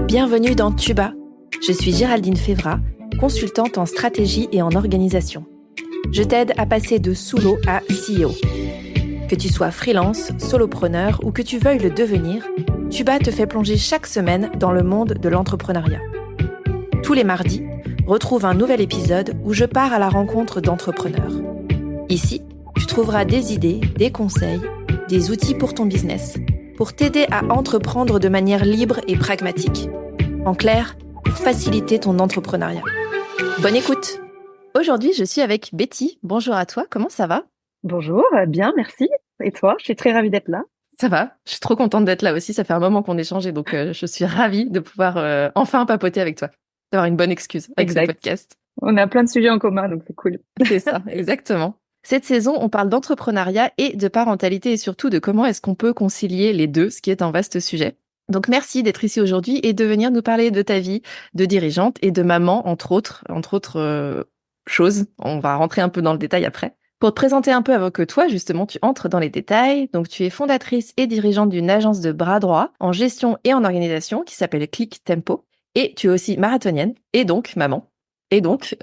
Bienvenue dans Tuba. Je suis Géraldine Févra, consultante en stratégie et en organisation. Je t'aide à passer de sous-l'eau à CEO. Que tu sois freelance, solopreneur ou que tu veuilles le devenir, Tuba te fait plonger chaque semaine dans le monde de l'entrepreneuriat. Tous les mardis, retrouve un nouvel épisode où je pars à la rencontre d'entrepreneurs. Ici, tu trouveras des idées, des conseils, des outils pour ton business, pour t'aider à entreprendre de manière libre et pragmatique. En clair, pour faciliter ton entrepreneuriat. Bonne écoute! Aujourd'hui, je suis avec Betty. Bonjour à toi, comment ça va? Bonjour, bien, merci. Et toi? Je suis très ravie d'être là. Ça va, je suis trop contente d'être là aussi. Ça fait un moment qu'on échangeait, donc je suis ravie de pouvoir enfin papoter avec toi, d'avoir une bonne excuse avec ce Exact. podcast. On a plein de sujets en commun, donc c'est cool. C'est ça, exactement. Cette saison, on parle d'entrepreneuriat et de parentalité et surtout de comment est-ce qu'on peut concilier les deux, ce qui est un vaste sujet. Donc merci d'être ici aujourd'hui et de venir nous parler de ta vie de dirigeante et de maman, entre autres choses. On va rentrer un peu dans le détail après. Pour te présenter un peu avant que toi, justement, tu entres dans les détails, donc tu es fondatrice et dirigeante d'une agence de bras droit en gestion et en organisation qui s'appelle Click Tempo. Et tu es aussi marathonienne et donc maman. Et donc,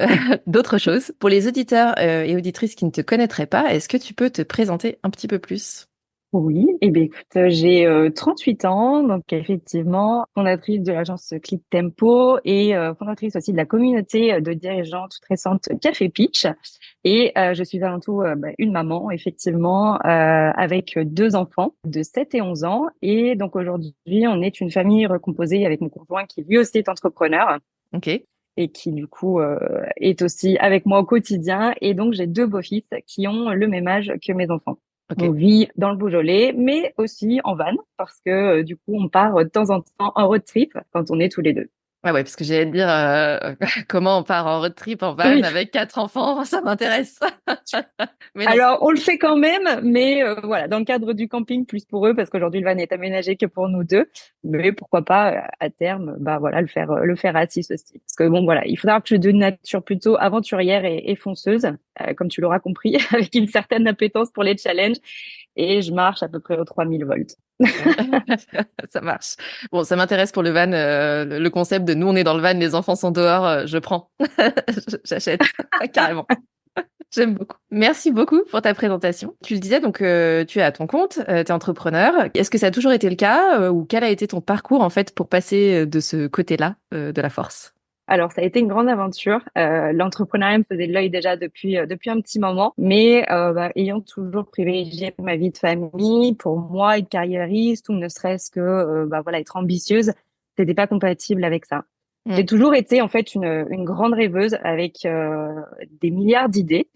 d'autres choses. Pour les auditeurs et auditrices qui ne te connaîtraient pas, est-ce que tu peux te présenter un petit peu plus? Oui, eh bien écoute, j'ai 38 ans, donc effectivement fondatrice de l'agence Click Tempo et fondatrice aussi de la communauté de dirigeants toute récente Café Pitch. Et je suis avant tout une maman, effectivement, avec deux enfants de 7 et 11 ans. Et donc aujourd'hui, on est une famille recomposée avec mon conjoint qui lui aussi est entrepreneur. Ok. Et qui du coup est aussi avec moi au quotidien. Et donc j'ai deux beaux-fils qui ont le même âge que mes enfants. Ok. On vit dans le Beaujolais, mais aussi en van, parce que du coup on part de temps en temps en road trip quand on est tous les deux. Ouais, parce que j'allais te dire comment on part en road trip en van Oui. avec 4 enfants, ça m'intéresse. Mais non. Alors on le fait quand même, mais voilà, dans le cadre du camping plus pour eux, parce qu'aujourd'hui le van est aménagé que pour nous deux. Mais pourquoi pas à terme, bah voilà, le faire à 6 aussi. Parce que bon voilà, il faut savoir que je suis de nature plutôt aventurière et fonceuse, comme tu l'auras compris, avec une certaine appétence pour les challenges. Et je marche à peu près aux 3000 volts. Ça marche. Bon, ça m'intéresse pour le van, le concept de nous, on est dans le van, les enfants sont dehors, je prends. J'achète, carrément. J'aime beaucoup. Merci beaucoup pour ta présentation. Tu le disais, donc tu es à ton compte, tu es entrepreneur. Est-ce que ça a toujours été le cas ou quel a été ton parcours en fait pour passer de ce côté-là de la force? Alors, ça a été une grande aventure. L'entrepreneuriat me faisait de l'œil déjà depuis un petit moment, mais ayant toujours privilégié ma vie de famille, pour moi, être carriériste ou ne serait-ce que voilà, être ambitieuse, c'était pas compatible avec ça. J'ai toujours été en fait une grande rêveuse avec des milliards d'idées.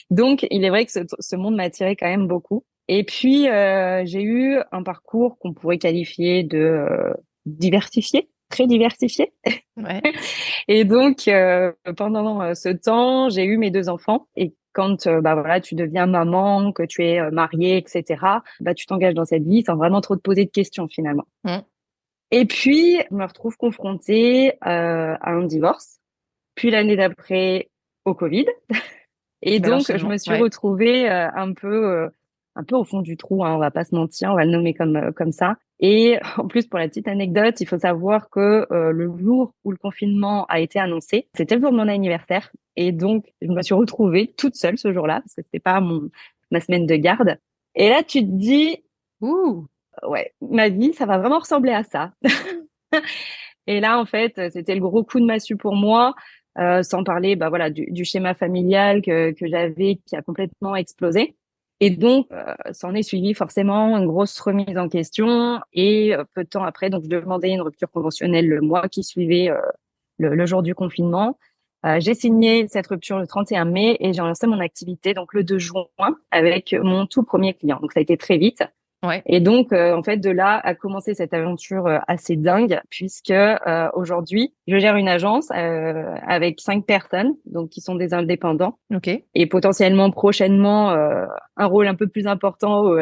Donc, il est vrai que ce monde m'a attiré quand même beaucoup. Et puis, j'ai eu un parcours qu'on pourrait qualifier de diversifié, très diversifié. Ouais. Et donc, pendant ce temps, j'ai eu mes deux enfants. Et quand voilà, tu deviens maman, que tu es mariée, etc., tu t'engages dans cette vie sans vraiment trop te poser de questions finalement. Mm. Et puis, je me retrouve confrontée à un divorce. Puis l'année d'après, au Covid. Et Bel donc, je enchaînement. me suis Ouais. retrouvée un peu au fond du trou, hein, on va pas se mentir, on va le nommer comme ça. Et en plus, pour la petite anecdote, il faut savoir que le jour où le confinement a été annoncé, c'était le jour de mon anniversaire. Et donc, je me suis retrouvée toute seule ce jour-là, parce que c'était pas ma semaine de garde. Et là, tu te dis, Ouh. ouais, ma vie, ça va vraiment ressembler à ça. Et là, en fait, c'était le gros coup de massue pour moi, sans parler, voilà, du schéma familial que j'avais, qui a complètement explosé. Et donc, s'en est suivi forcément une grosse remise en question. Et peu de temps après, donc, je demandais une rupture conventionnelle le mois qui suivait le jour du confinement. J'ai signé cette rupture le 31 mai et j'ai lancé mon activité donc le 2 juin avec mon tout premier client. Donc, ça a été très vite. Ouais. Et donc, en fait, de là a commencé cette aventure assez dingue, puisque aujourd'hui, je gère une agence avec 5 personnes, donc qui sont des indépendants, Ok. et potentiellement prochainement un rôle un peu plus important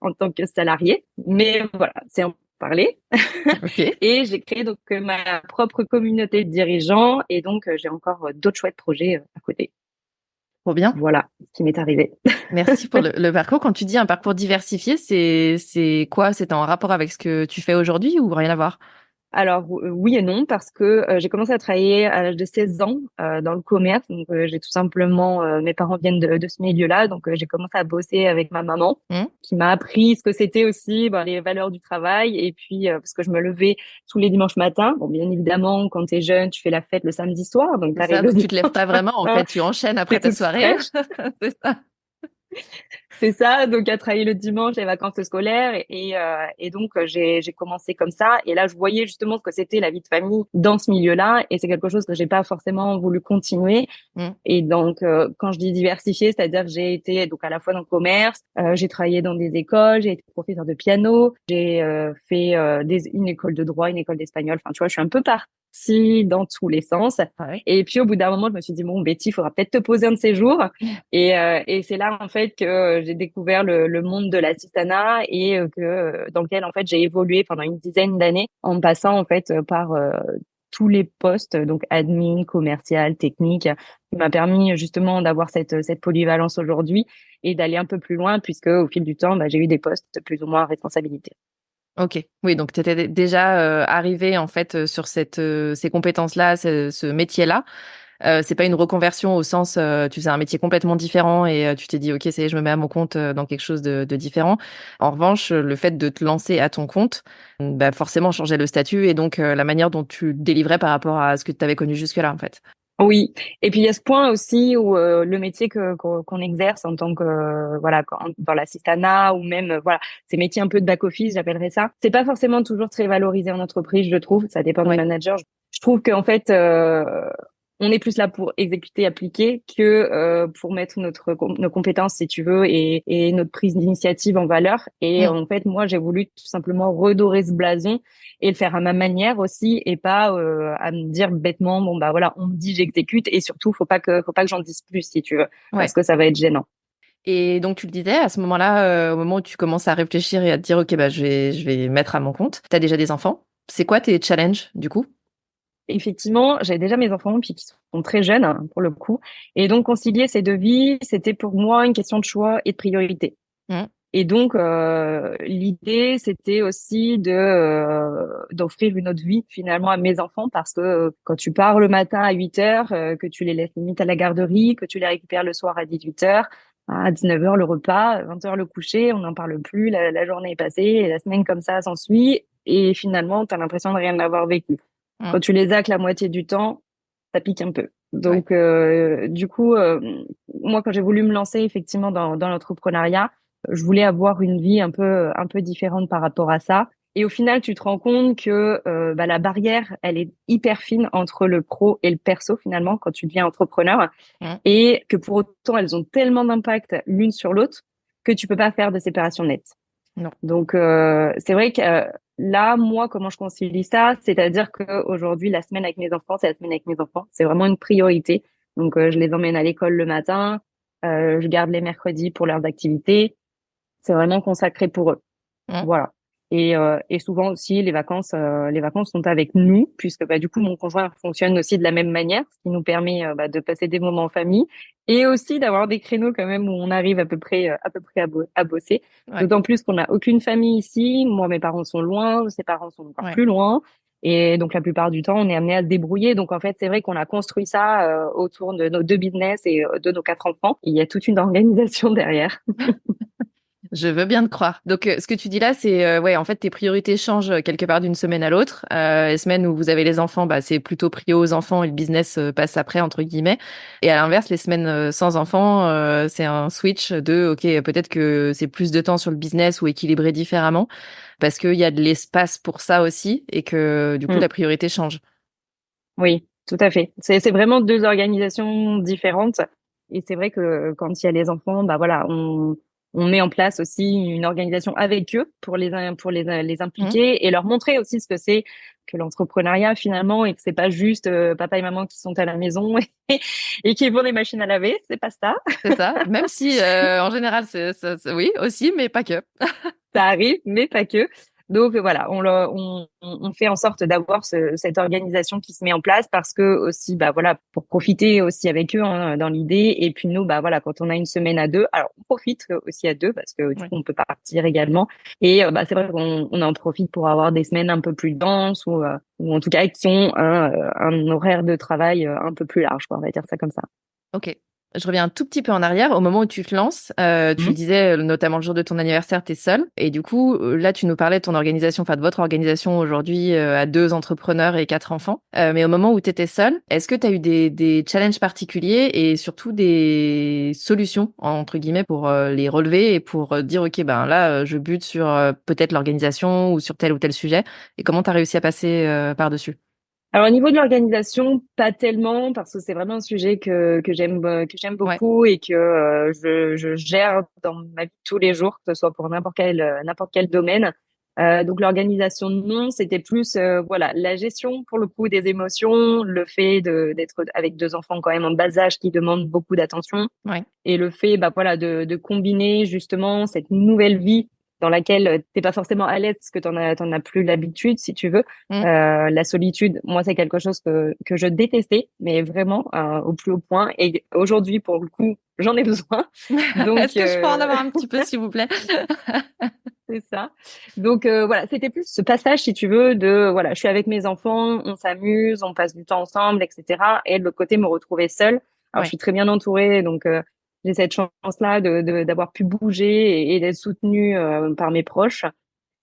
en tant que salarié. Mais voilà, c'est en parler. Ok. Et j'ai créé donc ma propre communauté de dirigeants, et donc j'ai encore d'autres chouettes projets à côté. Trop bien. Voilà ce qui m'est arrivé. Merci pour le parcours. Quand tu dis un parcours diversifié, c'est quoi? C'est en rapport avec ce que tu fais aujourd'hui ou rien à voir? Alors oui et non parce que j'ai commencé à travailler à l'âge de 16 ans dans le commerce. Donc j'ai tout simplement mes parents viennent de ce milieu-là, donc j'ai commencé à bosser avec ma maman Hmm. qui m'a appris ce que c'était aussi les valeurs du travail et puis parce que je me levais tous les dimanches matins. Bon, bien évidemment, quand t'es jeune, tu fais la fête le samedi soir, donc C'est t'arrives ça, le donc tu te lèves dimanche pas vraiment, en matin, fait, tu enchaînes après t'es ta toute soirée. fraîche. C'est ça. C'est ça, donc à travailler le dimanche, les vacances scolaires, et donc j'ai commencé comme ça. Et là, je voyais justement ce que c'était la vie de famille dans ce milieu-là, et c'est quelque chose que j'ai pas forcément voulu continuer. Hmm. Et donc, quand je dis diversifier, c'est-à-dire que j'ai été donc à la fois dans le commerce, j'ai travaillé dans des écoles, j'ai été professeur de piano, j'ai fait une école de droit, une école d'espagnol. Enfin, tu vois, je suis un peu partie dans tous les sens. Ah oui. Et puis au bout d'un moment, je me suis dit bon, Betty, il faudra peut-être te poser un de ces jours. Et c'est là en fait que j'ai découvert le monde de l'assistanat et dans lequel en fait j'ai évolué pendant une dizaine d'années en passant en fait par tous les postes, donc admin, commercial, technique, qui m'a permis justement d'avoir cette polyvalence aujourd'hui et d'aller un peu plus loin puisque au fil du temps, j'ai eu des postes plus ou moins à responsabilité. Ok. Oui, donc tu étais déjà arrivé en fait sur ces compétences-là, ce métier-là. C'est pas une reconversion au sens tu faisais un métier complètement différent et tu t'es dit ok, ça y est, je me mets à mon compte dans quelque chose de différent. En revanche, le fait de te lancer à ton compte, bah forcément changeait le statut et donc la manière dont tu délivrais par rapport à ce que tu avais connu jusque-là en fait. Oui, et puis il y a ce point aussi où le métier qu'on exerce en tant que dans l'assistanat ou même voilà ces métiers un peu de back office, j'appellerais ça. C'est pas forcément toujours très valorisé en entreprise, je trouve. Ça dépend du Ouais. manager. Je trouve qu'en fait on est plus là pour exécuter, appliquer que pour mettre nos compétences, si tu veux, et notre prise d'initiative en valeur. Et Mm. en fait, moi, j'ai voulu tout simplement redorer ce blason et le faire à ma manière aussi et pas à me dire bêtement bon bah voilà on me dit j'exécute et surtout faut pas que j'en dise plus si tu veux Ouais. parce que ça va être gênant. Et donc tu le disais à ce moment-là, au moment où tu commences à réfléchir et à te dire ok bah je vais mettre à mon compte. T'as déjà des enfants. C'est quoi tes challenges du coup? Effectivement, j'avais déjà mes enfants puis qui sont très jeunes hein, pour le coup et donc concilier ces deux vies c'était pour moi une question de choix et de priorité. Mm. Et donc, l'idée, c'était aussi d'offrir une autre vie finalement à mes enfants parce que quand tu pars le matin à 8 heures, que tu les laisses limite à la garderie, que tu les récupères le soir à 18 heures, à 19 heures le repas, à 20 heures le coucher, on n'en parle plus, la journée est passée et la semaine comme ça s'ensuit et finalement, tu as l'impression de rien avoir vécu. Mm. Quand tu les as que la moitié du temps, ça pique un peu. Ouais. Donc, du coup, moi, quand j'ai voulu me lancer effectivement dans l'entrepreneuriat, je voulais avoir une vie un peu différente par rapport à ça. Et au final, tu te rends compte que la barrière, elle est hyper fine entre le pro et le perso finalement quand tu deviens entrepreneur, Mm. et que pour autant, elles ont tellement d'impact l'une sur l'autre que tu peux pas faire de séparation nette. Non. Donc c'est vrai que là, moi, comment je concilie ça, c'est-à-dire que aujourd'hui, la semaine avec mes enfants, c'est la semaine avec mes enfants, c'est vraiment une priorité. Donc je les emmène à l'école le matin, je garde les mercredis pour leurs activités. C'est vraiment consacré pour eux. Mm. Voilà. Et souvent aussi, les vacances sont avec nous, puisque du coup, mon conjoint fonctionne aussi de la même manière, ce qui nous permet de passer des moments en famille et aussi d'avoir des créneaux quand même où on arrive à peu près à bosser. Ouais. D'autant plus qu'on n'a aucune famille ici. Moi, mes parents sont loin, ses parents sont encore Ouais. plus loin. Et donc, la plupart du temps, on est amené à se débrouiller. Donc, en fait, c'est vrai qu'on a construit ça autour de nos deux business et de nos quatre enfants. Il y a toute une organisation derrière. Je veux bien te croire. Donc, ce que tu dis là, c'est ouais, en fait, tes priorités changent quelque part d'une semaine à l'autre. Les semaines où vous avez les enfants, bah, c'est plutôt prio aux enfants et le business passe après entre guillemets. Et à l'inverse, les semaines sans enfants, c'est un switch de ok, peut-être que c'est plus de temps sur le business ou équilibré différemment parce qu'il y a de l'espace pour ça aussi et que du coup Mm. la priorité change. Oui, tout à fait. C'est vraiment deux organisations différentes. Et c'est vrai que quand il y a les enfants, voilà, on met en place aussi une organisation avec eux pour les Mhm. impliquer et leur montrer aussi ce que c'est que l'entrepreneuriat finalement et que c'est pas juste papa et maman qui sont à la maison et qui font des machines à laver, c'est pas ça. C'est ça. Même si en général, oui aussi, mais pas que. Ça arrive, mais pas que. Donc voilà, on fait en sorte d'avoir cette organisation qui se met en place parce que aussi, bah voilà, pour profiter aussi avec eux hein, dans l'idée. Et puis nous, bah voilà, quand on a une semaine à deux, alors on profite aussi à deux parce que du Ouais. coup on peut partir également. Et bah c'est vrai qu'on en profite pour avoir des semaines un peu plus denses ou en tout cas qui ont un horaire de travail un peu plus large, quoi, on va dire ça comme ça. Ok. Je reviens un tout petit peu en arrière. Au moment où tu te lances, tu le disais, notamment le jour de ton anniversaire, tu es seule. Et du coup, là, tu nous parlais de ton organisation, enfin de votre organisation aujourd'hui à 2 entrepreneurs et 4 enfants. Mais au moment où tu étais seule, est-ce que tu as eu des challenges particuliers et surtout des solutions, entre guillemets, pour les relever et pour dire, OK, ben là, je bute sur peut-être l'organisation ou sur tel ou tel sujet. Et comment tu as réussi à passer par-dessus? Alors au niveau de l'organisation, pas tellement parce que c'est vraiment un sujet que j'aime Ouais, beaucoup et que je gère dans ma vie de tous les jours, que ce soit pour n'importe quel domaine. Donc l'organisation non, c'était plus voilà la gestion pour le coup des émotions, le fait de d'être avec deux enfants quand même en bas âge qui demandent beaucoup d'attention ouais. et le fait bah voilà de combiner justement cette nouvelle vie dans laquelle t'es pas forcément à l'aise parce que t'en as plus l'habitude si tu veux. Mm. La solitude, moi c'est quelque chose que je détestais mais vraiment au plus haut point et aujourd'hui pour le coup j'en ai besoin Est-ce donc que je peux en avoir un petit peu, s'il vous plaît? c'est ça. Donc voilà, c'était plus ce passage, si tu veux, de voilà, je suis avec mes enfants, on s'amuse, on passe du temps ensemble, etc. Et de l'autre côté, me retrouver seule. Alors je Ouais, suis très bien entourée, donc j'ai cette chance-là d'avoir pu bouger et d'être soutenue par mes proches.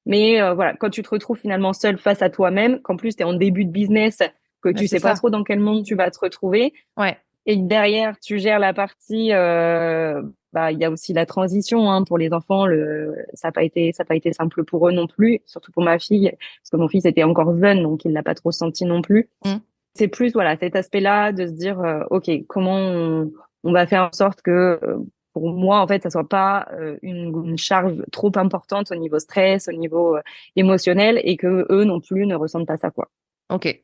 Mais voilà, quand tu te retrouves finalement seule face à toi-même, qu'en plus tu es en début de business, que ouais, tu c'est sais pas ça. trop dans quel monde tu vas te retrouver, Ouais, et que derrière, tu gères la partie, bah, il y a aussi la transition, hein, pour les enfants. Ça a pas été simple pour eux non plus, surtout pour ma fille, parce que mon fils était encore jeune, donc il l'a pas trop senti non plus. mm, C'est plus, voilà, cet aspect-là de se dire, OK, comment on va faire en sorte que, pour moi, en fait, ça soit pas une charge trop importante au niveau stress, au niveau émotionnel, et que eux non plus ne ressentent pas ça, quoi. ok.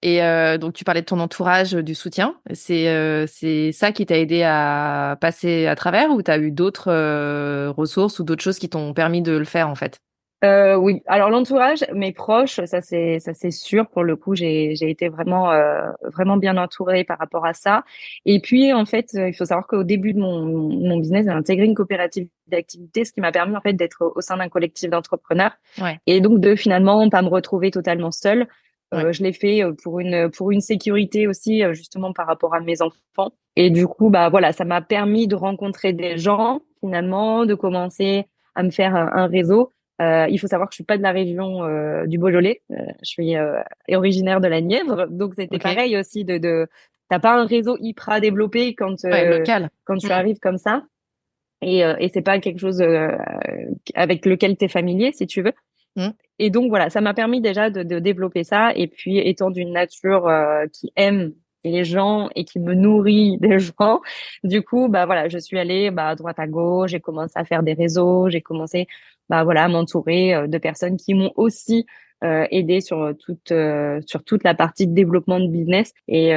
Et donc tu parlais de ton entourage, du soutien. C'est ça qui t'a aidé à passer à travers ou t'as eu d'autres ressources ou d'autres choses qui t'ont permis de le faire en fait? Oui, alors l'entourage, mes proches, ça c'est sûr. Pour le coup, j'ai été vraiment vraiment bien entourée par rapport à ça. Et puis en fait, il faut savoir qu'au début de mon business, j'ai intégré une coopérative d'activité, ce qui m'a permis en fait d'être au sein d'un collectif d'entrepreneurs Ouais, et donc de finalement pas me retrouver totalement seule. ouais, Je l'ai fait pour une sécurité aussi justement par rapport à mes enfants. Et du coup, bah voilà, ça m'a permis de rencontrer des gens finalement, de commencer à me faire un réseau. Il faut savoir que je suis pas de la région du Beaujolais. Je suis originaire de la Nièvre, donc c'était ok. pareil aussi t'as pas un réseau hyper développé Ouais, local. quand tu Mm, arrives comme ça et c'est pas quelque chose avec lequel tu es familier si tu veux. mm, Et donc voilà, ça m'a permis déjà de développer ça. Et puis étant d'une nature qui aime les gens et qui me nourrit des gens, du coup bah voilà, je suis allée bah à droite à gauche, j'ai commencé à faire des réseaux, j'ai commencé bah voilà à m'entourer de personnes qui m'ont aussi aidé sur toute la partie de développement de business. Et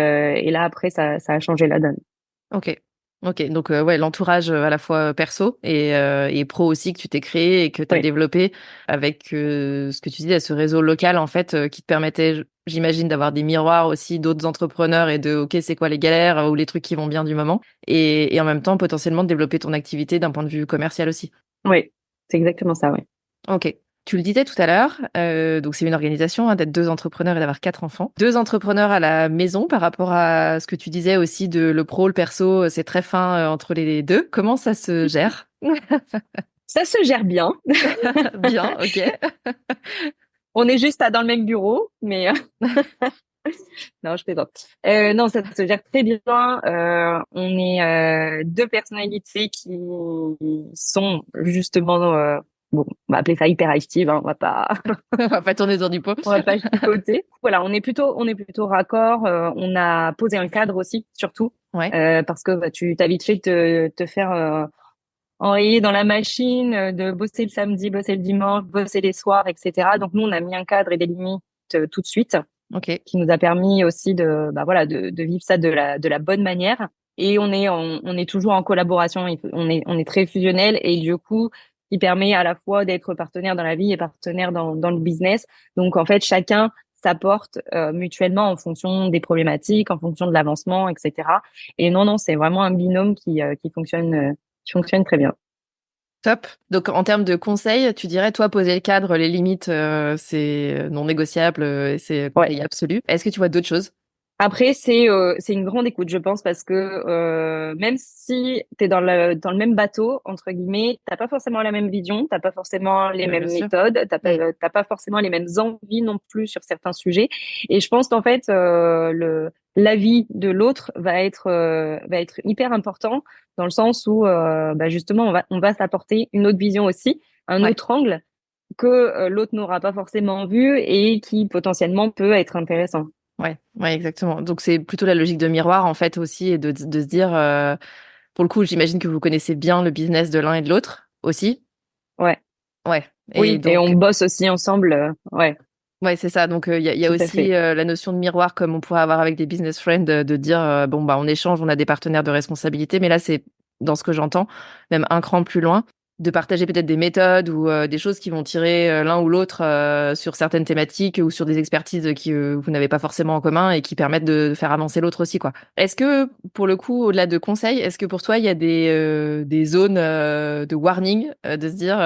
là après ça a changé la donne. ok. Ok, donc ouais, l'entourage à la fois perso et pro aussi que tu t'es créé et que tu as Oui. développé avec ce que tu disais, ce réseau local en fait qui te permettait, j'imagine, d'avoir des miroirs aussi d'autres entrepreneurs et de ok, c'est quoi les galères ou les trucs qui vont bien du moment et en même temps potentiellement de développer ton activité d'un point de vue commercial aussi. Oui, c'est exactement ça, oui. Ok. Tu le disais tout à l'heure, donc c'est une organisation hein, d'être 2 entrepreneurs et d'avoir 4 enfants. 2 entrepreneurs à la maison par rapport à ce que tu disais aussi de le pro, le perso, c'est très fin entre les deux. Comment ça se gère? Ça se gère bien. Bien, ok. On est juste dans le même bureau, mais non, je plaisante. Non, ça se gère très bien. On est deux personnalités qui sont justement, bon, on va appeler ça hyperactives. Hein, On va pas tourner autour du pot. on va pas chipoter. Voilà, on est plutôt raccord. On a posé un cadre aussi, surtout, Ouais, parce que bah, tu t'as vite fait de te faire enrayer dans la machine, de bosser le samedi, bosser le dimanche, bosser les soirs, etc. Donc nous, on a mis un cadre et des limites tout de suite ok. qui nous a permis aussi bah voilà, de vivre ça de la bonne manière. Et on est toujours en collaboration. On est très fusionnel et du coup, qui permet à la fois d'être partenaire dans la vie et partenaire dans le business. Donc, en fait, chacun s'apporte mutuellement en fonction des problématiques, en fonction de l'avancement, etc. Et non, non, c'est vraiment un binôme qui fonctionne très bien. Top. Donc, en termes de conseils, tu dirais, toi, poser le cadre, les limites, c'est non négociable, et c'est Ouais. conseil absolu. Est-ce que tu vois d'autres choses? Après, c'est une grande écoute, je pense, parce que même si tu es dans le même bateau, entre guillemets, t'as pas forcément la même vision, t'as pas forcément les Bien mêmes sûr. méthodes, Mm. t'as pas forcément les mêmes envies non plus sur certains sujets. Et je pense qu'en fait, le l'avis de l'autre va être hyper important dans le sens où bah justement on va s'apporter une autre vision aussi, un Ouais. autre angle que l'autre n'aura pas forcément vu et qui potentiellement peut être intéressant. Ouais, ouais, exactement. Donc c'est plutôt la logique de miroir en fait aussi et de se dire, pour le coup, j'imagine que vous connaissez bien le business de l'un et de l'autre aussi. Ouais. Ouais. Et Oui, et on donc, bosse aussi ensemble. Ouais, ouais, c'est ça. Donc il y a tout à aussi fait. la notion de miroir comme on pourrait avoir avec des business friends, de dire bon bah on échange, on a des partenaires de responsabilité, mais là c'est dans ce que j'entends, même un cran plus loin, de partager peut-être des méthodes ou des choses qui vont tirer l'un ou l'autre sur certaines thématiques ou sur des expertises qui vous n'avez pas forcément en commun et qui permettent de faire avancer l'autre aussi, quoi. Est-ce que, pour le coup, au-delà de conseils, est-ce que pour toi, il y a des zones de warning, de se dire,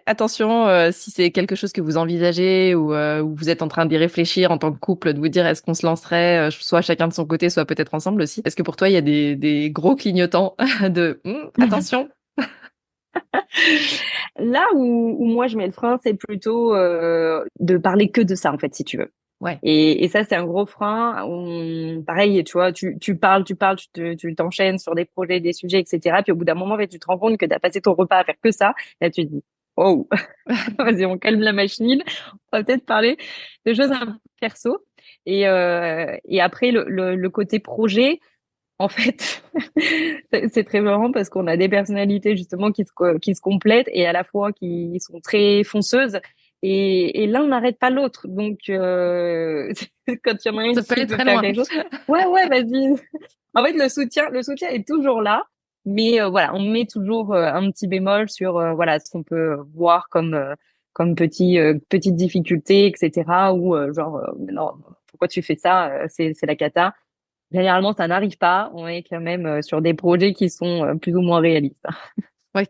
attention, si c'est quelque chose que vous envisagez ou vous êtes en train d'y réfléchir en tant que couple, de vous dire, est-ce qu'on se lancerait, soit chacun de son côté, soit peut-être ensemble aussi. Est-ce que pour toi, il y a des gros clignotants de, attention? Là où moi je mets le frein, c'est plutôt de parler que de ça en fait, si tu veux. Ouais. Et ça, c'est un gros frein. Pareil, tu vois, tu t'enchaînes sur des projets, des sujets, etc. Puis au bout d'un moment, en fait, tu te rends compte que tu as passé ton repas à faire que ça. Là, tu te dis, oh, vas-y, on calme la machine. On va peut-être parler de choses un peu perso. Et après, le côté projet, en fait, c'est très marrant parce qu'on a des personnalités justement qui se complètent et à la fois qui sont très fonceuses et l'un n'arrête pas l'autre. Donc, quand il y en a un Ça peut qui aller veut très faire loin. quelque chose, ouais, ouais, vas-y. En fait, le soutien est toujours là, mais voilà, on met toujours un petit bémol sur voilà ce qu'on peut voir comme petite difficulté, etc. Ou genre non, pourquoi tu fais ça? C'est la cata. Généralement, ça n'arrive pas. On est quand même sur des projets qui sont plus ou moins réalistes. Ouais.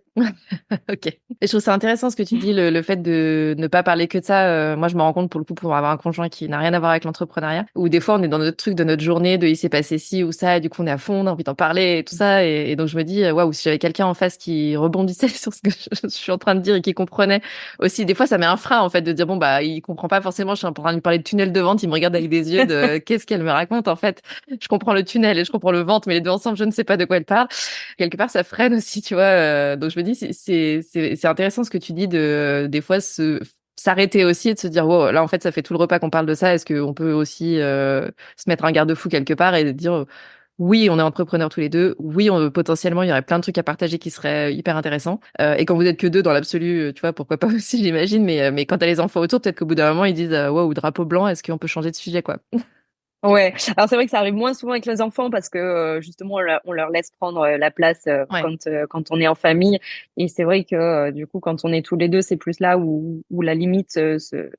Ok. Et je trouve ça intéressant ce que tu dis, le fait de ne pas parler que de ça. Moi, je me rends compte pour le coup pour avoir un conjoint qui n'a rien à voir avec l'entrepreneuriat, où des fois on est dans notre truc de notre journée, de il s'est passé ci ou ça, et du coup on est à fond, on a envie d'en parler et tout ça. Et donc je me dis, waouh, si j'avais quelqu'un en face qui rebondissait sur ce que je suis en train de dire et qui comprenait aussi, des fois ça met un frein en fait de dire bon bah il comprend pas forcément. Je suis en train de lui parler de tunnel de vente, il me regarde avec des yeux de qu'est-ce qu'elle me raconte en fait. Je comprends le tunnel et je comprends le vente, mais les deux ensemble, je ne sais pas de quoi elle parle. Quelque part ça freine aussi, tu vois. Donc je me dis c'est intéressant ce que tu dis de des fois se s'arrêter aussi et de se dire wow, là en fait ça fait tout le repas qu'on parle de ça, est-ce qu'on peut aussi se mettre un garde-fou quelque part et dire oui, on est entrepreneurs tous les deux. Oui, potentiellement, il y aurait plein de trucs à partager qui seraient hyper intéressants. Et quand vous êtes que deux dans l'absolu, tu vois, pourquoi pas aussi, j'imagine. Mais quand t'as les enfants autour, peut-être qu'au bout d'un moment, ils disent, wow, drapeau blanc, est-ce qu'on peut changer de sujet, quoi. Ouais. Alors c'est vrai que ça arrive moins souvent avec les enfants parce que justement on leur laisse prendre la place Ouais. quand on est en famille. Et c'est vrai que du coup quand on est tous les deux, c'est plus là où la limite se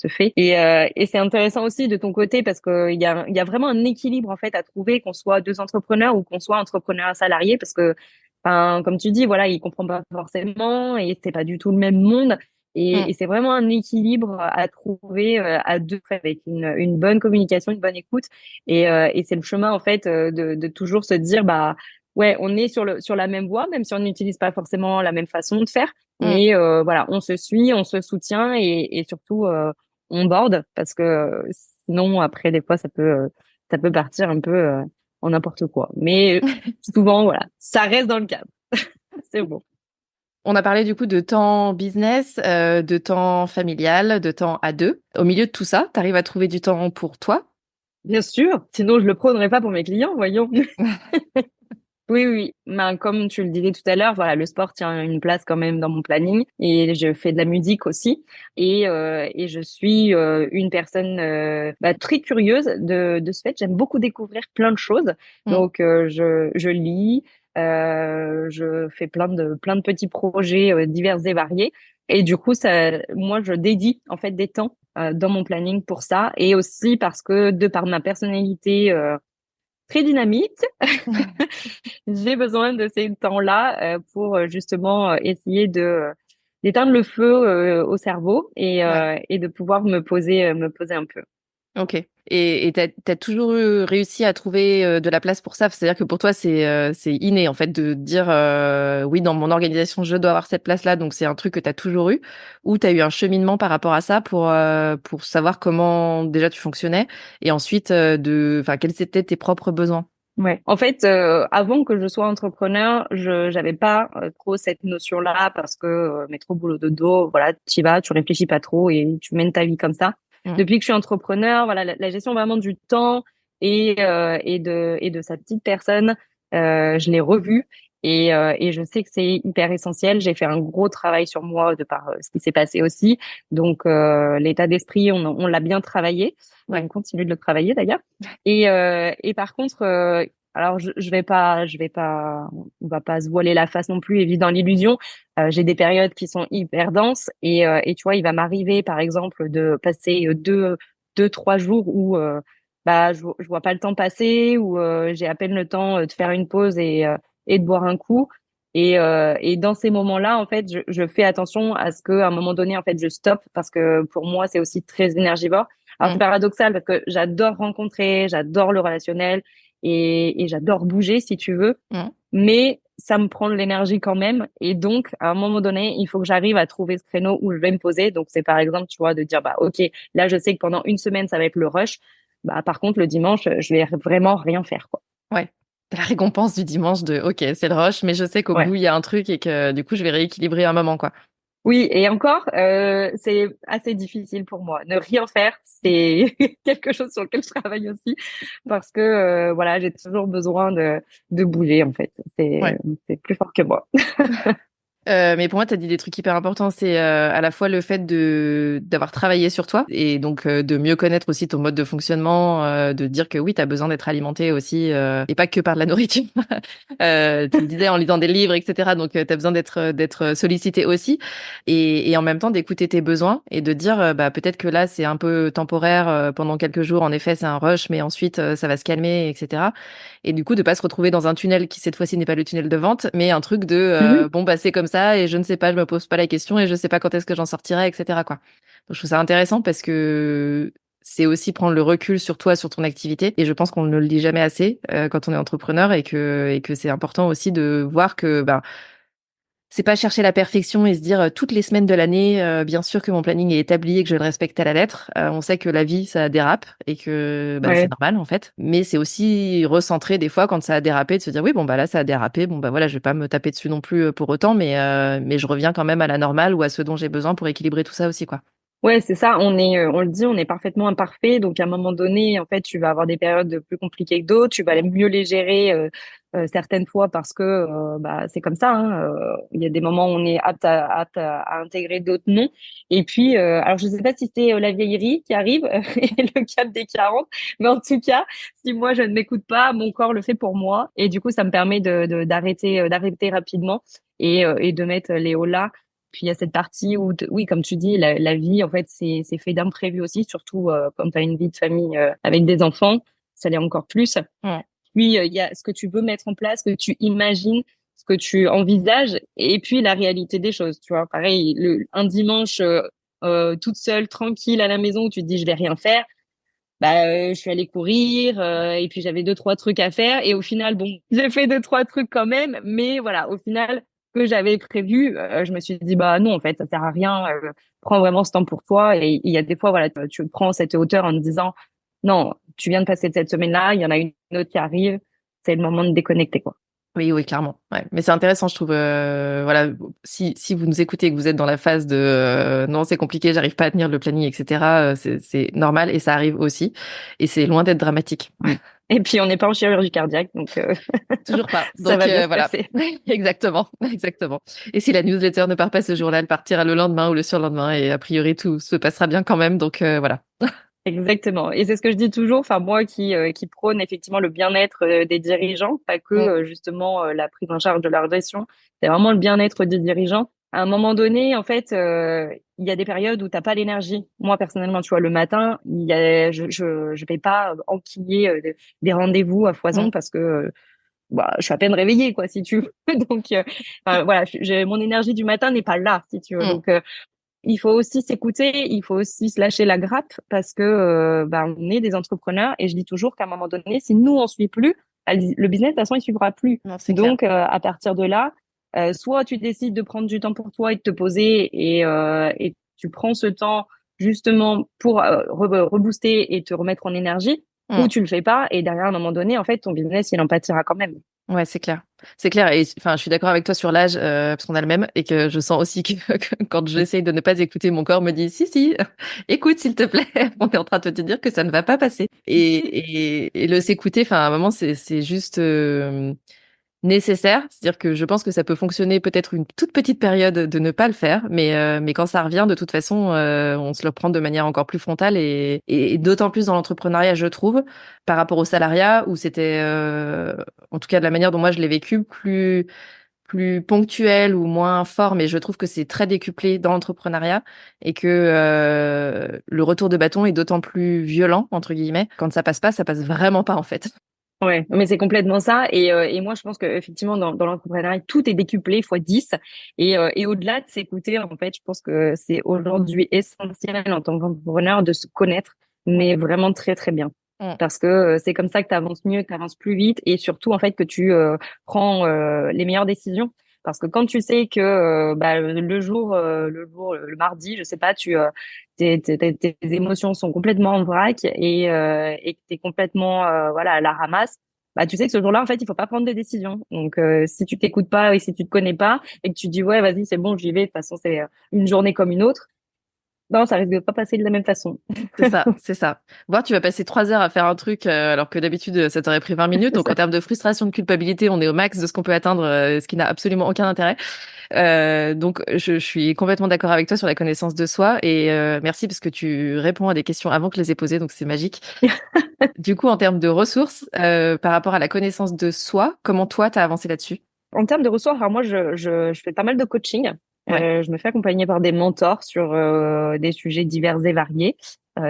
fait. Et c'est intéressant aussi de ton côté parce que il y a vraiment un équilibre en fait à trouver qu'on soit deux entrepreneurs ou qu'on soit entrepreneur salarié parce que enfin, comme tu dis voilà il comprend pas forcément et c'est pas du tout le même monde. Mm. Et c'est vraiment un équilibre à trouver à deux avec une bonne communication, une bonne écoute. Et c'est le chemin en fait de toujours se dire bah ouais, on est sur la même voie, même si on n'utilise pas forcément la même façon de faire. Mm. Mais voilà, on se suit, on se soutient et surtout on borde parce que sinon après des fois ça peut partir un peu en n'importe quoi. Mais souvent voilà, ça reste dans le cadre. C'est bon. On a parlé du coup de temps business, de temps familial, de temps à deux. Au milieu de tout ça, t'arrives à trouver du temps pour toi? Bien sûr, sinon je le prônerais pas pour mes clients, voyons. Oui, oui, ben, comme tu le disais tout à l'heure, voilà, le sport tient une place quand même dans mon planning et je fais de la musique aussi et je suis une personne bah, très curieuse de ce fait. J'aime beaucoup découvrir plein de choses, Mm. donc je lis. Je fais plein de petits projets divers et variés. Et du coup, moi, je dédie en fait des temps dans mon planning pour ça. Et aussi parce que de par ma personnalité très dynamique, j'ai besoin de ces temps-là pour justement essayer de d'éteindre le feu au cerveau Ouais. et de pouvoir me poser un peu. Ok. Et t'as toujours réussi à trouver de la place pour ça? C'est-à-dire que pour toi, c'est inné, en fait, de dire, oui, dans mon organisation, je dois avoir cette place-là, donc c'est un truc que t'as toujours eu, ou t'as eu un cheminement par rapport à ça pour savoir comment déjà tu fonctionnais, et ensuite, enfin, quels étaient tes propres besoins? Ouais. En fait, avant que je sois entrepreneur, je j'avais pas trop cette notion-là parce que métro boulot dodo, voilà, tu y vas, tu réfléchis pas trop et tu mènes ta vie comme ça. Mm. Depuis que je suis entrepreneur, voilà, la gestion vraiment du temps et de sa petite personne, je l'ai revue et je sais que c'est hyper essentiel. J'ai fait un gros travail sur moi de par ce qui s'est passé aussi. Donc l'état d'esprit, on l'a bien travaillé. Ouais. On continue de le travailler d'ailleurs. Et par contre, alors je vais pas, on va pas se voiler la face non plus et vivre dans l'illusion. J'ai des périodes qui sont hyper denses et tu vois, il va m'arriver par exemple de passer deux, trois jours où bah je vois pas le temps passer, où j'ai à peine le temps de faire une pause et de boire un coup. Et dans ces moments-là, en fait, je fais attention à ce qu'à un moment donné, en fait, je stoppe parce que pour moi, c'est aussi très énergivore. Alors c'est Mm. paradoxal parce que j'adore rencontrer, j'adore le relationnel et j'adore bouger si tu veux, Mm. mais ça me prend de l'énergie quand même et donc à un moment donné, il faut que j'arrive à trouver ce créneau où je vais me poser. Donc c'est par exemple, tu vois, de dire bah OK, là je sais que pendant une semaine ça va être le rush. Bah par contre le dimanche, je vais vraiment rien faire quoi. Ouais. T'as la récompense du dimanche de, ok, c'est le rush, mais je sais qu'au Ouais. bout, il y a un truc et que du coup, je vais rééquilibrer un moment, quoi. Oui, et encore, c'est assez difficile pour moi. Ne rien faire, c'est quelque chose sur lequel je travaille aussi parce que voilà, j'ai toujours besoin de bouger en fait. Ouais. C'est plus fort que moi. Mais pour moi, tu as dit des trucs hyper importants. C'est à la fois le fait de d'avoir travaillé sur toi et donc de mieux connaître aussi ton mode de fonctionnement, de dire que oui, tu as besoin d'être alimenté aussi et pas que par de la nourriture. Tu le disais en lisant des livres, etc. Donc, tu as besoin d'être sollicité aussi et en même temps d'écouter tes besoins et de dire bah peut-être que là, c'est un peu temporaire pendant quelques jours. En effet, c'est un rush, mais ensuite ça va se calmer, etc. Et du coup, de pas se retrouver dans un tunnel qui cette fois-ci n'est pas le tunnel de vente, mais un truc de Mhm. bon bah c'est comme ça et je ne sais pas, je me pose pas la question et je sais pas quand est-ce que j'en sortirai, etc. quoi. Donc je trouve ça intéressant parce que c'est aussi prendre le recul sur toi, sur ton activité. Et je pense qu'on ne le dit jamais assez quand on est entrepreneur et que c'est important aussi de voir que bah c'est pas chercher la perfection et se dire toutes les semaines de l'année, bien sûr que mon planning est établi et que je le respecte à la lettre. On sait que la vie, ça dérape et que bah, c'est Ouais. normal en fait. Mais c'est aussi recentrer des fois quand ça a dérapé, de se dire oui, bon bah là ça a dérapé, bon bah voilà, je vais pas me taper dessus non plus pour autant, mais je reviens quand même à la normale ou à ce dont j'ai besoin pour équilibrer tout ça aussi, quoi. Ouais, c'est ça. On le dit, on est parfaitement imparfait. Donc, à un moment donné, en fait, tu vas avoir des périodes plus compliquées que d'autres. Tu vas aller mieux les gérer certaines fois parce que bah, c'est comme ça. Hein. Il y a des moments où on est apte à intégrer, d'autres non. Et puis, alors, je sais pas si c'est la vieillerie qui arrive et le cap des 40, mais en tout cas, si moi je ne m'écoute pas, mon corps le fait pour moi. Et du coup, ça me permet d'arrêter rapidement et de mettre les hauts là. Puis il y a cette partie où, oui, comme tu dis, la vie, en fait, c'est fait d'imprévus aussi, surtout quand tu as une vie de famille avec des enfants, ça l'est encore plus. Ouais. Puis il y a ce que tu veux mettre en place, ce que tu imagines, ce que tu envisages, et puis la réalité des choses. Tu vois, pareil, un dimanche toute seule, tranquille à la maison, où tu te dis je vais rien faire. Bah, je suis allée courir et puis j'avais deux trois trucs à faire et au final bon j'ai fait deux trois trucs quand même mais voilà au final que j'avais prévu je me suis dit bah non en fait ça sert à rien prends vraiment ce temps pour toi et il y a des fois voilà tu prends cette hauteur en te disant non tu viens de passer cette semaine-là il y en a une autre qui arrive c'est le moment de déconnecter quoi. Oui, oui, clairement. Ouais. Mais c'est intéressant, je trouve. Voilà, si vous nous écoutez et que vous êtes dans la phase de non, c'est compliqué, j'arrive pas à tenir le planning, etc. C'est normal et ça arrive aussi. Et c'est loin d'être dramatique. Mm. Et puis on n'est pas en chirurgie cardiaque donc Toujours pas. ça Donc va bien se voilà, passer. exactement, exactement. Et si la newsletter ne part pas ce jour-là, elle partira le lendemain ou le surlendemain et a priori tout se passera bien quand même. Donc voilà. Exactement. Et c'est ce que je dis toujours. Enfin, moi qui prône effectivement le bien-être des dirigeants, pas que Mm. justement la prise en charge de leur gestion. C'est vraiment le bien-être des dirigeants. À un moment donné, en fait, il y a des périodes où t'as pas l'énergie. Moi, personnellement, tu vois, le matin, je vais pas enquiller des rendez-vous à Mm. foison parce que bah, je suis à peine réveillée, quoi, si tu veux. Donc, enfin, voilà, mon énergie du matin n'est pas là, si tu veux. Mm. Donc, il faut aussi s'écouter, il faut aussi se lâcher la grappe parce que bah, on est des entrepreneurs et je dis toujours qu'à un moment donné, si nous on suit plus, le business de toute façon il suivra plus. Non, c'est clair. Donc à partir de là, soit tu décides de prendre du temps pour toi et de te poser et tu prends ce temps justement pour rebooster et te remettre en énergie, ou Mm. tu le fais pas et derrière à un moment donné en fait ton business il en pâtira quand même. Ouais, c'est clair. C'est clair. Et enfin, je suis d'accord avec toi sur l'âge, parce qu'on a le même, et que je sens aussi que quand j'essaye de ne pas écouter, mon corps me dit, si, si, écoute, s'il te plaît. On est en train de te dire que ça ne va pas passer. Et le s'écouter, enfin, à un moment, c'est juste, nécessaire. C'est-à-dire que je pense que ça peut fonctionner peut-être une toute petite période de ne pas le faire, mais quand ça revient, de toute façon, on se le prend de manière encore plus frontale et d'autant plus dans l'entrepreneuriat, je trouve, par rapport au salariat où c'était, en tout cas de la manière dont moi je l'ai vécu, plus ponctuel ou moins fort, mais je trouve que c'est très décuplé dans l'entrepreneuriat et que le retour de bâton est d'autant plus violent, entre guillemets. Quand ça passe vraiment pas en fait. Ouais, mais c'est complètement ça. Et moi, je pense que effectivement, dans l'entrepreneuriat, tout est décuplé fois 10. Et au-delà de s'écouter, en fait, je pense que c'est aujourd'hui essentiel en tant qu'entrepreneur de se connaître, mais vraiment très, très bien. Mm. Parce que c'est comme ça que tu avances mieux, que tu avances plus vite et surtout, en fait, que tu prends les meilleures décisions. Parce que quand tu sais que bah, le mardi, je sais pas, tes émotions sont complètement en vrac et que t'es complètement voilà à la ramasse, bah tu sais que ce jour-là en fait il faut pas prendre de décision. Donc si tu t'écoutes pas et si tu te connais pas et que tu dis ouais vas-y c'est bon j'y vais de toute façon c'est une journée comme une autre, non ça risque de pas passer de la même façon. C'est ça, c'est ça. Voir, tu vas passer 3 heures à faire un truc alors que d'habitude ça t'aurait pris 20 minutes. C'est Donc en ça. termes de frustration, de culpabilité, on est au max de ce qu'on peut atteindre, ce qui n'a absolument aucun intérêt. Donc je suis complètement d'accord avec toi sur la connaissance de soi et merci parce que tu réponds à des questions avant que je les ai posées, donc c'est magique. Du coup, en termes de ressources, par rapport à la connaissance de soi, comment toi t'as avancé là-dessus? En termes de ressources, alors moi je fais pas mal de coaching. Ouais. Je me fais accompagner par des mentors sur des sujets divers et variés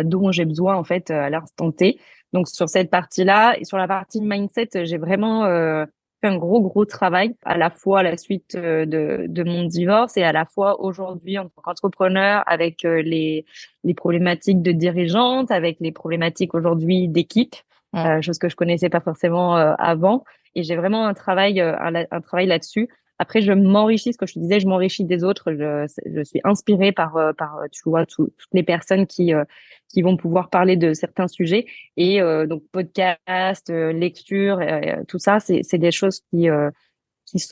dont j'ai besoin en fait à l'instant T. Donc sur cette partie-là et sur la partie mindset, j'ai vraiment fait un gros travail à la fois à la suite de mon divorce et à la fois aujourd'hui en tant qu'entrepreneur avec les problématiques de dirigeante, avec les problématiques aujourd'hui d'équipe, Mm. chose que je connaissais pas forcément avant. Et j'ai vraiment un travail là-dessus. Après, je m'enrichis, ce que je te disais, je m'enrichis des autres. Je suis inspirée par tu vois, toutes les personnes qui vont pouvoir parler de certains sujets. Et donc, podcast, lecture, tout ça, c'est des choses qui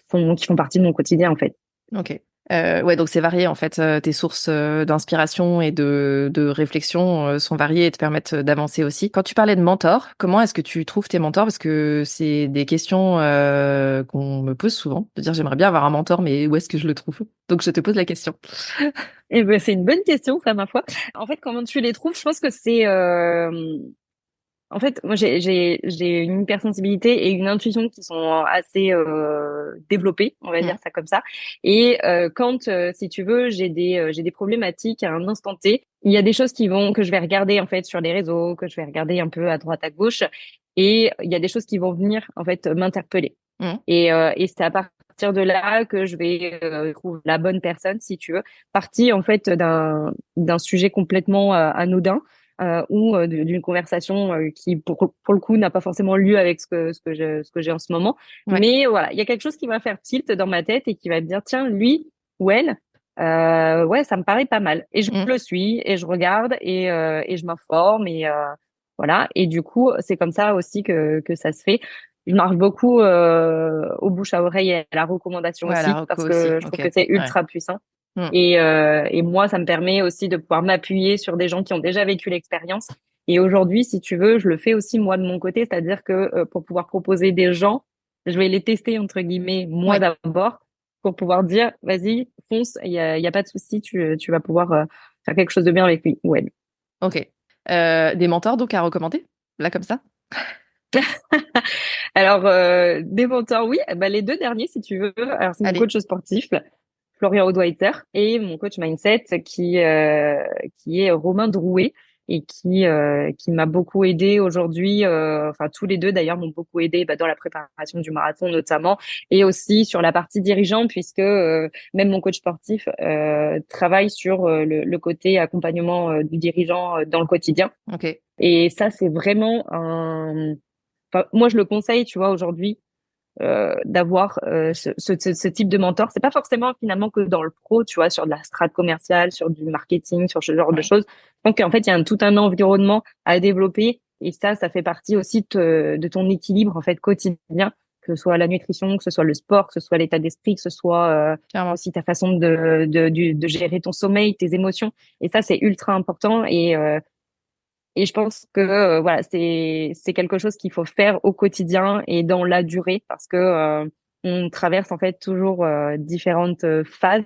font partie de mon quotidien, en fait. Ok. Ouais, donc c'est varié en fait. Tes sources d'inspiration et de réflexion sont variées et te permettent d'avancer aussi. Quand tu parlais de mentors, comment est-ce que tu trouves tes mentors? Parce que c'est des questions qu'on me pose souvent. De dire j'aimerais bien avoir un mentor, mais où est-ce que je le trouve? Donc je te pose la question. Et ben, c'est une bonne question, ça, ma foi. En fait, comment tu les trouves? Je pense que c'est en fait, moi, j'ai une hypersensibilité et une intuition qui sont assez développées, on va dire Mm. ça comme ça. Et quand, si tu veux, j'ai des problématiques à un instant T, il y a des choses que je vais regarder en fait sur les réseaux, que je vais regarder un peu à droite à gauche, et il y a des choses qui vont venir en fait m'interpeller. Mm. Et c'est à partir de là que je vais trouver la bonne personne, si tu veux, partie en fait d'un sujet complètement anodin ou d'une conversation qui pour le coup n'a pas forcément lieu avec ce que j'ai en ce moment. Ouais. Mais voilà, il y a quelque chose qui va faire tilt dans ma tête et qui va me dire tiens lui ou elle ouais ça me paraît pas mal et je Mm. le suis et je regarde et je m'informe et voilà et du coup c'est comme ça aussi que ça se fait. Je marche beaucoup au bouche à oreille et à la recommandation Ouais, la aussi reco parce aussi. que je trouve Ok. que c'est Ouais. ultra puissant. Mm. Et moi, ça me permet aussi de pouvoir m'appuyer sur des gens qui ont déjà vécu l'expérience. Et aujourd'hui, si tu veux, je le fais aussi moi de mon côté, c'est-à-dire que pour pouvoir proposer des gens, je vais les tester entre guillemets moi Ouais. d'abord pour pouvoir dire, vas-y, fonce, il y a pas de souci, tu vas pouvoir faire quelque chose de bien avec lui ou elle. Ok. Des mentors donc à recommander, là comme ça? Alors, des mentors, oui. Bah, les deux derniers, si tu veux. Alors, c'est mon Allez, coach sportif, Florian Audwhiter, et mon coach mindset qui est Romain Drouet et qui m'a beaucoup aidé aujourd'hui. Enfin, tous les deux d'ailleurs m'ont beaucoup aidé dans la préparation du marathon notamment, et aussi sur la partie dirigeant, puisque même mon coach sportif travaille sur le côté accompagnement du dirigeant dans le quotidien. ok. Et ça, c'est vraiment un... Enfin, moi, je le conseille, tu vois, aujourd'hui, d'avoir ce type de mentor. C'est pas forcément finalement que dans le pro, tu vois, sur de la strat commerciale, sur du marketing, sur ce genre de Ouais. choses. Donc, en fait, il y a tout un environnement à développer. Et ça fait partie aussi de ton équilibre, en fait, quotidien, que ce soit la nutrition, que ce soit le sport, que ce soit l'état d'esprit, que ce soit Clairement. aussi ta façon de gérer ton sommeil, tes émotions. Et ça, c'est ultra important. Et je pense que voilà, c'est quelque chose qu'il faut faire au quotidien et dans la durée parce que on traverse en fait toujours différentes phases.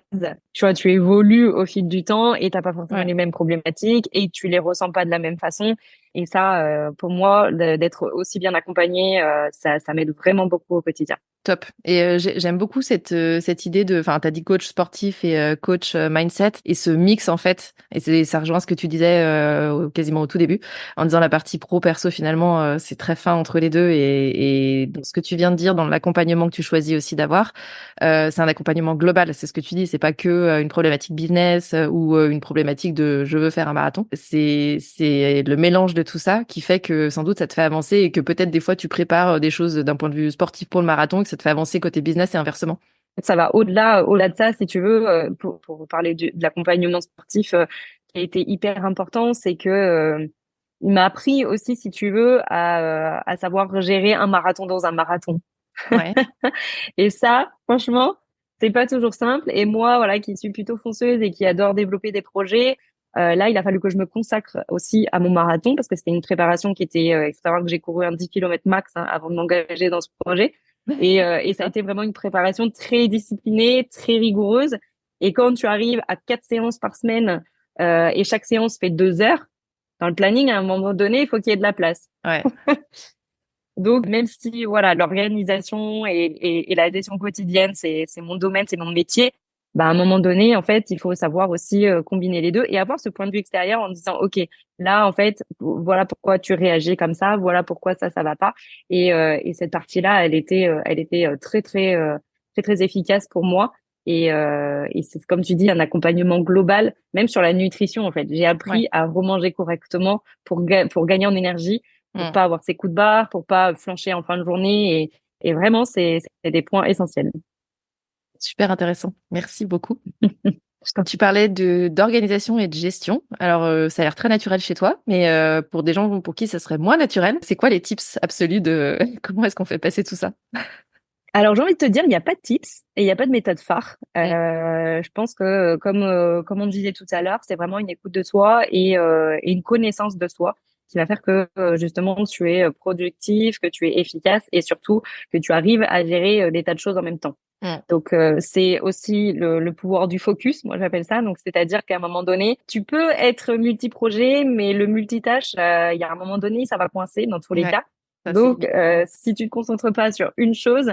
Tu vois, tu évolues au fil du temps et t'as pas forcément Ouais. les mêmes problématiques et tu les ressens pas de la même façon. Et ça, pour moi, d'être aussi bien accompagné, ça m'aide vraiment beaucoup au quotidien. Top. Et j'aime beaucoup cette idée de, enfin, t'as dit coach sportif et coach mindset et ce mix en fait. Et ça rejoint ce que tu disais quasiment au tout début, en disant la partie pro perso finalement c'est très fin entre les deux et dans ce que tu viens de dire dans l'accompagnement que tu choisis aussi d'avoir, c'est un accompagnement global. C'est ce que tu dis. C'est pas que une problématique business ou une problématique de je veux faire un marathon. C'est le mélange de tout ça qui fait que sans doute ça te fait avancer et que peut-être des fois tu prépares des choses d'un point de vue sportif pour le marathon ça te fait avancer côté business et inversement. Ça va au-delà de ça, si tu veux, pour parler de l'accompagnement sportif qui a été hyper important, c'est que il m'a appris aussi, si tu veux, à savoir gérer un marathon dans un marathon. Ouais. Et ça, franchement, c'est pas toujours simple. Et moi, voilà, qui suis plutôt fonceuse et qui adore développer des projets, là, il a fallu que je me consacre aussi à mon marathon parce que c'était une préparation qui était, il faut savoir que j'ai couru un 10 km max avant de m'engager dans ce projet. Et ça a Ça. été vraiment une préparation très disciplinée, très rigoureuse. Et quand tu arrives à 4 séances par semaine et chaque séance fait 2 heures, dans le planning, à un moment donné, il faut qu'il y ait de la place. Ouais. Donc, même si voilà, l'organisation et la gestion quotidienne, c'est mon domaine, c'est mon métier, bah, à un moment donné, en fait, il faut savoir aussi combiner les deux et avoir ce point de vue extérieur en disant, OK, là, en fait, voilà pourquoi tu réagis comme ça, voilà pourquoi ça va pas. Et cette partie-là, elle était très efficace pour moi. Et c'est comme tu dis, un accompagnement global, même sur la nutrition, en fait. J'ai Ouais. appris à remanger correctement pour gagner en énergie pour Mm. pas avoir ces coups de barre, pour pas flancher en fin de journée. Et vraiment, c'est des points essentiels. Super intéressant. Merci beaucoup. Quand tu parlais d'organisation et de gestion, alors ça a l'air très naturel chez toi, mais pour des gens pour qui ça serait moins naturel, c'est quoi les tips absolus de comment est-ce qu'on fait passer tout ça? Alors, j'ai envie de te dire, il n'y a pas de tips et il n'y a pas de méthode phare. Mm. Je pense que, comme on disait tout à l'heure, c'est vraiment une écoute de soi et une connaissance de soi qui va faire que, justement, tu es productif, que tu es efficace et surtout que tu arrives à gérer des tas de choses en même temps. Mm. Donc, c'est aussi le pouvoir du focus, moi j'appelle ça. Donc, c'est-à-dire qu'à un moment donné, tu peux être multi-projet, mais le multitâche, il y a un moment donné, ça va coincer dans tous les Ouais. cas. Ça, c'est Donc, limite. si tu te concentres pas sur une chose,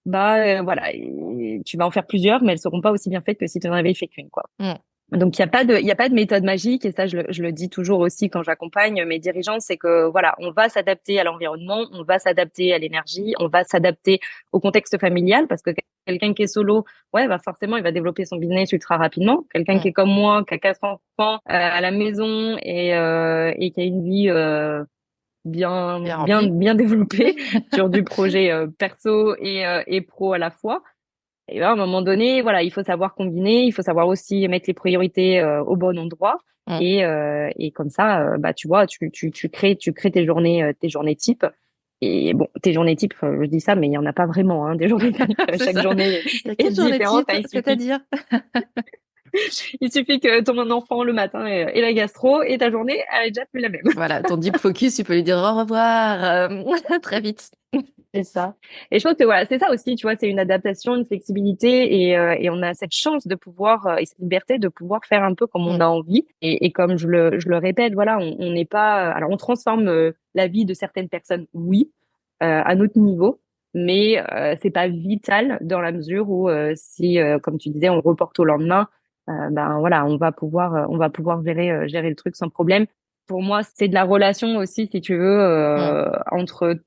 bah voilà, et tu vas en faire plusieurs, mais elles seront pas aussi bien faites que si tu n'en avais fait qu'une, quoi. Mm. Donc il y a pas de méthode magique et ça je le dis toujours aussi quand j'accompagne mes dirigeants, c'est que voilà, on va s'adapter à l'environnement, on va s'adapter à l'énergie, on va s'adapter au contexte familial parce que quelqu'un qui est solo, ouais, bah forcément il va développer son business ultra rapidement. Quelqu'un qui Mm. est comme moi, qui a 4 enfants à la maison et qui a une vie Bien rempli. bien développée sur du projet perso et pro à la fois. Et ben, à un moment donné, voilà, il faut savoir combiner, il faut savoir aussi mettre les priorités au bon endroit. Mm. Et comme ça, bah, tu vois, tu crées tes journées type. Et bon, tes journées type, je dis ça, mais il y en a pas vraiment, hein, des journées type. C'est Chaque ça. journée T'as est quelle journée différente. type, c'est-à-dire? Il suffit que ton enfant le matin ait la gastro et ta journée, elle est déjà plus la même. Voilà, ton deep focus, tu peux lui dire au revoir très vite. C'est ça. Et je pense que voilà, c'est ça aussi, tu vois, c'est une adaptation, une flexibilité et on a cette chance de pouvoir et cette liberté de pouvoir faire un peu comme on Mm. a envie. Et comme je le répète, voilà, on n'est pas, alors on transforme la vie de certaines personnes, oui, à notre niveau, mais c'est pas vital dans la mesure où si, comme tu disais, on reporte au lendemain, ben voilà, on va pouvoir gérer le truc sans problème. Pour moi, c'est de la relation aussi, si tu veux, Mm.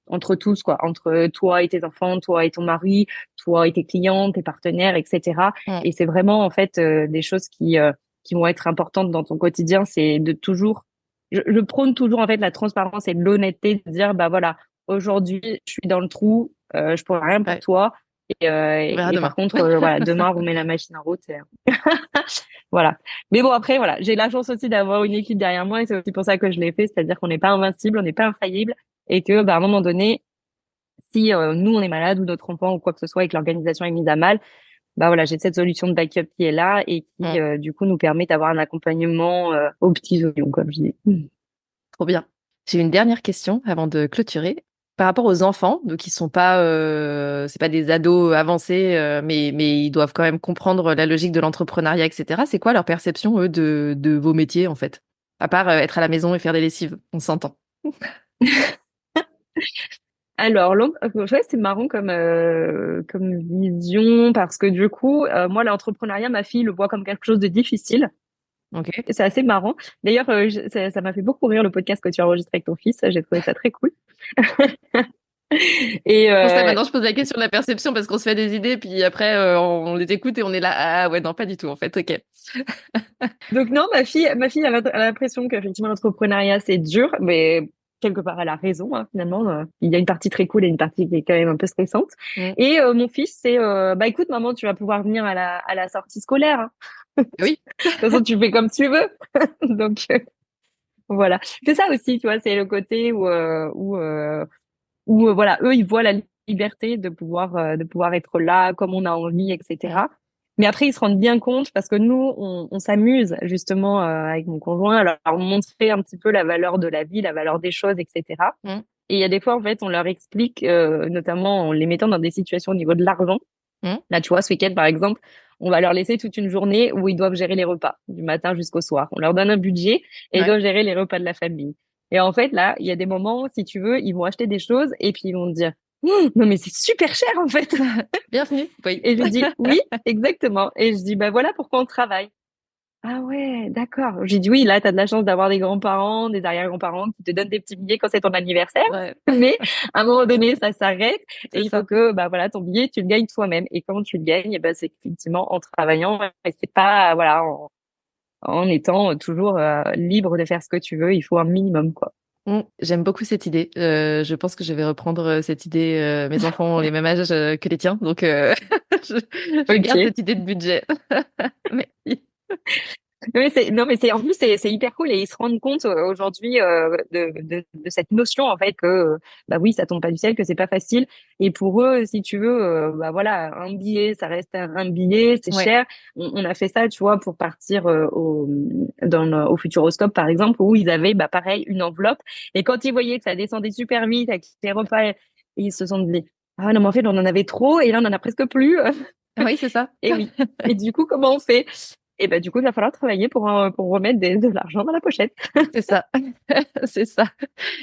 entre tous, quoi, entre toi et tes enfants, toi et ton mari, toi et tes clients, tes partenaires, etc. Mm. Et c'est vraiment en fait des choses qui vont être importantes dans ton quotidien, c'est de toujours, je prône toujours en fait la transparence et l'honnêteté, de dire bah voilà, aujourd'hui je suis dans le trou, je pourrais rien pour Ouais, toi. on verra Et par demain. contre, voilà, demain, on met la machine en route. Voilà. Mais bon, après, voilà, j'ai la chance aussi d'avoir une équipe derrière moi et c'est aussi pour ça que je l'ai fait, c'est-à-dire qu'on n'est pas invincible, on n'est pas infaillible et que, bah, à un moment donné, si nous on est malade ou notre enfant ou quoi que ce soit et que l'organisation est mise à mal, bah voilà, j'ai cette solution de backup qui est là et qui Mm. du coup nous permet d'avoir un accompagnement aux petits oignons, comme je dis. Trop bien. J'ai une dernière question avant de clôturer. Par rapport aux enfants, donc ils sont pas, c'est pas des ados avancés, mais ils doivent quand même comprendre la logique de l'entrepreneuriat, etc. C'est quoi leur perception, eux, de vos métiers, en fait? À part être à la maison et faire des lessives, on s'entend. Alors, ouais, c'est marrant comme vision parce que du coup, moi, l'entrepreneuriat, ma fille le voit comme quelque chose de difficile. Ok. C'est assez marrant. D'ailleurs, ça m'a fait beaucoup rire le podcast que tu as enregistré avec ton fils. J'ai trouvé ça très cool. Et Pour ça, maintenant, je pose la question de la perception parce qu'on se fait des idées, puis après, on les écoute et on est là. Ah ouais, non, pas du tout, en fait. Ok. donc non, ma fille a l'impression qu'effectivement l'entrepreneuriat c'est dur, mais quelque part elle a raison hein, finalement. Il y a une partie très cool et une partie qui est quand même un peu stressante. Mm. Et mon fils c'est bah écoute maman, tu vas pouvoir venir à la sortie scolaire. Hein. Oui. De toute façon, tu fais comme tu veux. Donc voilà. C'est ça aussi, tu vois, c'est le côté où voilà, eux, ils voient la liberté de pouvoir être là comme on a envie, Mm. etc. Mais après, ils se rendent bien compte parce que nous, on s'amuse justement avec mon conjoint à leur montrer un petit peu la valeur de la vie, la valeur des choses, etc. Mm. Et il y a des fois, en fait, on leur explique, notamment en les mettant dans des situations au niveau de l'argent. Mm. Là, tu vois, ce week-end, par exemple, on va leur laisser toute une journée où ils doivent gérer les repas du matin jusqu'au soir. On leur donne un budget et ils Ouais. doivent gérer les repas de la famille. Et en fait, là, il y a des moments, si tu veux, ils vont acheter des choses et puis ils vont dire, non, mais c'est super cher, en fait. Bienvenue. Oui. Et je dis, oui, exactement. Et je dis, bah voilà pourquoi on travaille. Ah ouais, d'accord. J'ai dit oui, là, tu as de la chance d'avoir des grands-parents, des arrière-grands-parents qui te donnent des petits billets quand c'est ton anniversaire. Ouais. Mais à un moment donné, ça s'arrête et C'est il faut ça. que, bah voilà, ton billet, tu le gagnes toi-même. Et quand tu le gagnes, eh ben, c'est effectivement en travaillant et c'est pas, voilà, en étant toujours libre de faire ce que tu veux. Il faut un minimum, quoi. J'aime beaucoup cette idée. Je pense que je vais reprendre cette idée. Mes enfants ont les mêmes âges que les tiens, donc je garde Ok. cette idée de budget. Merci. Mais c'est, non, mais c'est, en plus, c'est hyper cool et ils se rendent compte aujourd'hui de cette notion, en fait, que, bah oui, ça tombe pas du ciel, que c'est pas facile. Et pour eux, si tu veux, bah voilà, un billet, ça reste un billet, c'est Ouais. cher. On a fait ça, tu vois, pour partir au Futuroscope, par exemple, où ils avaient, bah pareil, une enveloppe. Et quand ils voyaient que ça descendait super vite avec les repas, ils se sont dit, ah non, mais en fait, on en avait trop et là, on en a presque plus. Ah oui, c'est ça. Et oui. Et du coup, comment on fait? Et ben du coup, il va falloir travailler pour remettre de l'argent dans la pochette. C'est ça. C'est ça.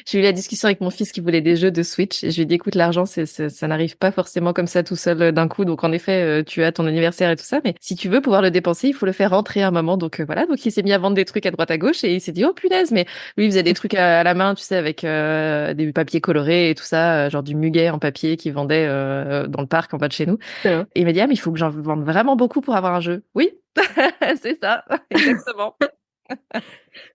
J'ai eu la discussion avec mon fils qui voulait des jeux de Switch et je lui ai dit, écoute, l'argent, ça n'arrive pas forcément comme ça tout seul d'un coup. Donc, en effet, tu as ton anniversaire et tout ça, mais si tu veux pouvoir le dépenser, il faut le faire rentrer à un moment. Donc, voilà. Donc, il s'est mis à vendre des trucs à droite à gauche et il s'est dit, oh punaise, mais lui, il faisait des trucs à la main, tu sais, avec des papiers colorés et tout ça, genre du muguet en papier qu'il vendait dans le parc en bas de chez nous. Hein. Et il m'a dit, ah, mais il faut que j'en vende vraiment beaucoup pour avoir un jeu. Oui, c'est ça, exactement.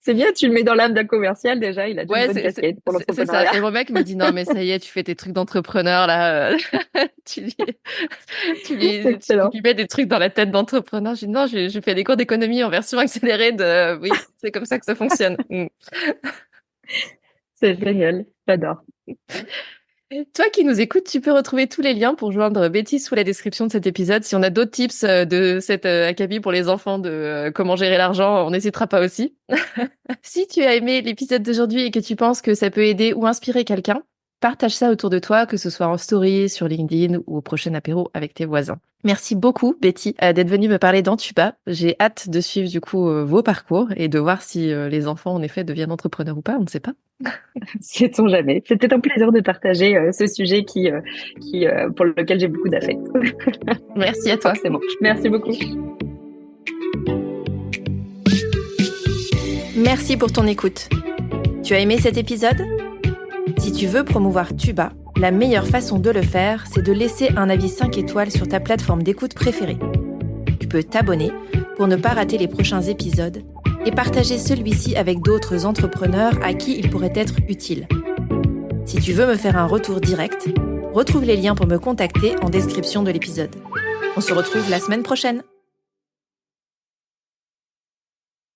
C'est bien, tu le mets dans l'âme d'un commercial déjà, il a déjà une Ouais, bonne casquette pour c'est ça. l'entrepreneuriat. Et mon mec me dit, non, mais ça y est, tu fais tes trucs d'entrepreneur, là. Tu lui, tu Excellent. lui mets des trucs dans la tête d'entrepreneur. Je dis, non, je fais des cours d'économie en version accélérée de, oui, c'est comme ça que ça fonctionne. Mm. C'est génial. J'adore. Toi qui nous écoutes, tu peux retrouver tous les liens pour joindre Betty sous la description de cet épisode. Si on a d'autres tips de cette académie pour les enfants de comment gérer l'argent, on n'hésitera pas aussi. Si tu as aimé l'épisode d'aujourd'hui et que tu penses que ça peut aider ou inspirer quelqu'un, Partage ça autour de toi, que ce soit en story, sur LinkedIn ou au prochain apéro avec tes voisins. Merci beaucoup, Betty, d'être venue me parler d'Antuba. J'ai hâte de suivre du coup vos parcours et de voir si les enfants en effet deviennent entrepreneurs ou pas, on ne sait pas. Sait-on jamais. C'était un plaisir de partager ce sujet pour lequel j'ai beaucoup d'affect. Merci à toi. Forcément. Merci beaucoup. Merci pour ton écoute. Tu as aimé cet épisode ? Si tu veux promouvoir Tuba, la meilleure façon de le faire, c'est de laisser un avis 5 étoiles sur ta plateforme d'écoute préférée. Tu peux t'abonner pour ne pas rater les prochains épisodes et partager celui-ci avec d'autres entrepreneurs à qui il pourrait être utile. Si tu veux me faire un retour direct, retrouve les liens pour me contacter en description de l'épisode. On se retrouve la semaine prochaine.